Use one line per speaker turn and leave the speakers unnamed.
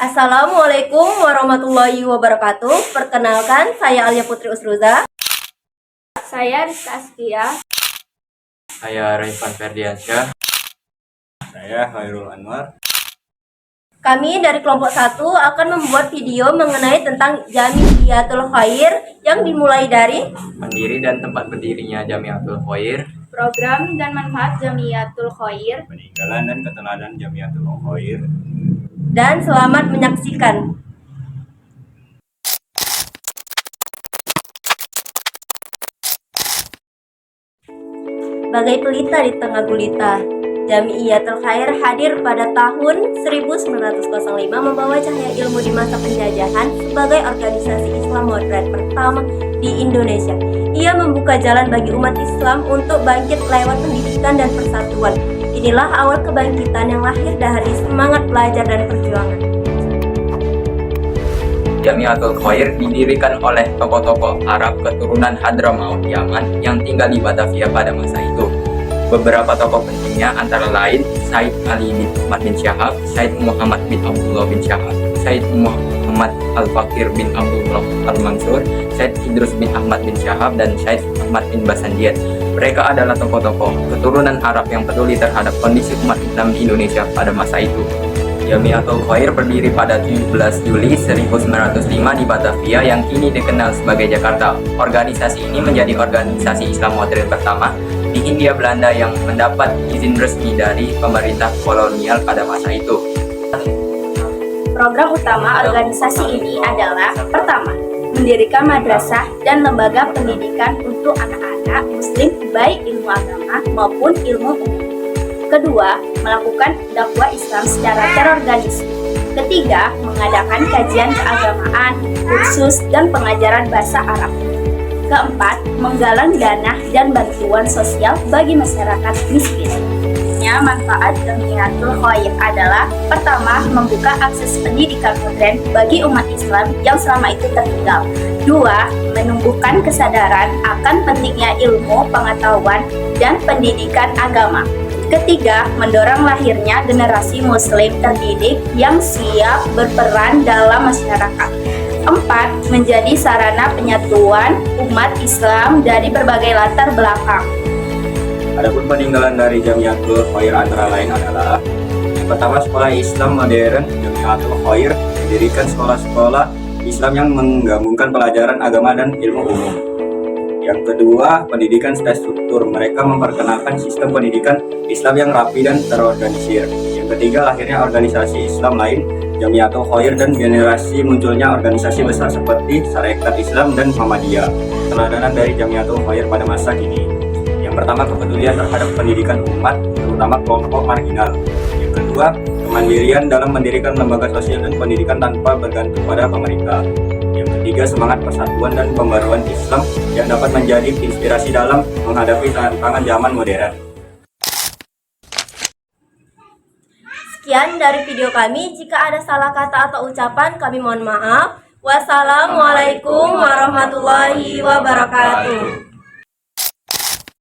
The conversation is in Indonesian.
Assalamualaikum warahmatullahi wabarakatuh. Perkenalkan, saya Alia Putri Usruza.
Saya Rizka Askia.
Saya Raivan Ferdiansyah.
Saya Khairul Anwar.
Kami dari kelompok 1 akan membuat video mengenai tentang Jamiatul Khair yang dimulai dari
Pendiri dan tempat berdirinya Jamiatul Khair,
Program dan manfaat Jamiatul Khair,
Peninggalan dan keteladanan Jamiatul Khair.
dan selamat menyaksikan. Bagai pelita di tengah gulita, Jamiatul Khair hadir pada tahun 1905 membawa cahaya ilmu di masa penjajahan sebagai organisasi Islam modern pertama di Indonesia. Ia membuka jalan bagi umat Islam untuk bangkit lewat pendidikan dan persatuan. Inilah awal kebangkitan yang lahir dari semangat belajar dan perjuangan.
Jamiatul Khair didirikan oleh tokoh-tokoh Arab keturunan Hadramaut Yaman yang tinggal di Batavia pada masa itu. Beberapa tokoh pentingnya antara lain Said Ali bin Ahmad bin Syahab, Said Muhammad bin Abdullah bin Syahab, Said Muhammad Al-Fakir bin Abdullah Al-Mansur, Said Idrus bin Ahmad bin Syahab, dan Said Ahmad bin Basandiat. Mereka adalah tokoh-tokoh keturunan Arab yang peduli terhadap kondisi umat Islam di Indonesia pada masa itu. Jamiatul Khair berdiri pada 17 Juli 1905 di Batavia yang kini dikenal sebagai Jakarta. Organisasi ini menjadi organisasi Islam modern pertama di Hindia Belanda yang mendapat izin resmi dari pemerintah kolonial pada masa itu.
Program utama organisasi ini adalah: pertama, mendirikan madrasah dan lembaga pendidikan untuk anak-anak Muslim baik ilmu agama maupun ilmu umum. Kedua, melakukan dakwah Islam secara terorganisir. Ketiga, mengadakan kajian keagamaan, kursus, dan pengajaran bahasa Arab. Keempat, menggalang dana dan bantuan sosial bagi masyarakat miskin. Manfaat Jamiatul Khair adalah: pertama, membuka akses pendidikan modern bagi umat Islam yang selama itu tertinggal. Dua, menumbuhkan kesadaran akan pentingnya ilmu, pengetahuan, dan pendidikan agama. Ketiga, mendorong lahirnya generasi Muslim terdidik yang siap berperan dalam masyarakat. Empat, menjadi sarana penyatuan umat Islam dari berbagai latar belakang.
Adapun peninggalan dari Jamiatul Khair antara lain adalah: yang pertama, sekolah Islam modern. Jamiatul Khair mendirikan sekolah-sekolah Islam yang menggabungkan pelajaran agama dan ilmu umum. Yang kedua, pendidikan terstruktur. Mereka memperkenalkan sistem pendidikan Islam yang rapi dan terorganisir. Yang ketiga, lahirnya organisasi Islam lain, Jamiatul Khair, dan generasi munculnya organisasi besar seperti Sarekat Islam dan Muhammadiyah. Teladanan dari Jamiatul Khair pada masa kini: yang pertama, kepedulian terhadap pendidikan umat, terutama kelompok marginal. Yang kedua, kemandirian dalam mendirikan lembaga sosial dan pendidikan tanpa bergantung pada pemerintah. Yang ketiga, semangat persatuan dan pembaruan Islam yang dapat menjadi inspirasi dalam menghadapi tantangan zaman modern.
Sekian dari video kami. Jika ada salah kata atau ucapan, kami mohon maaf. Wassalamualaikum warahmatullahi wabarakatuh.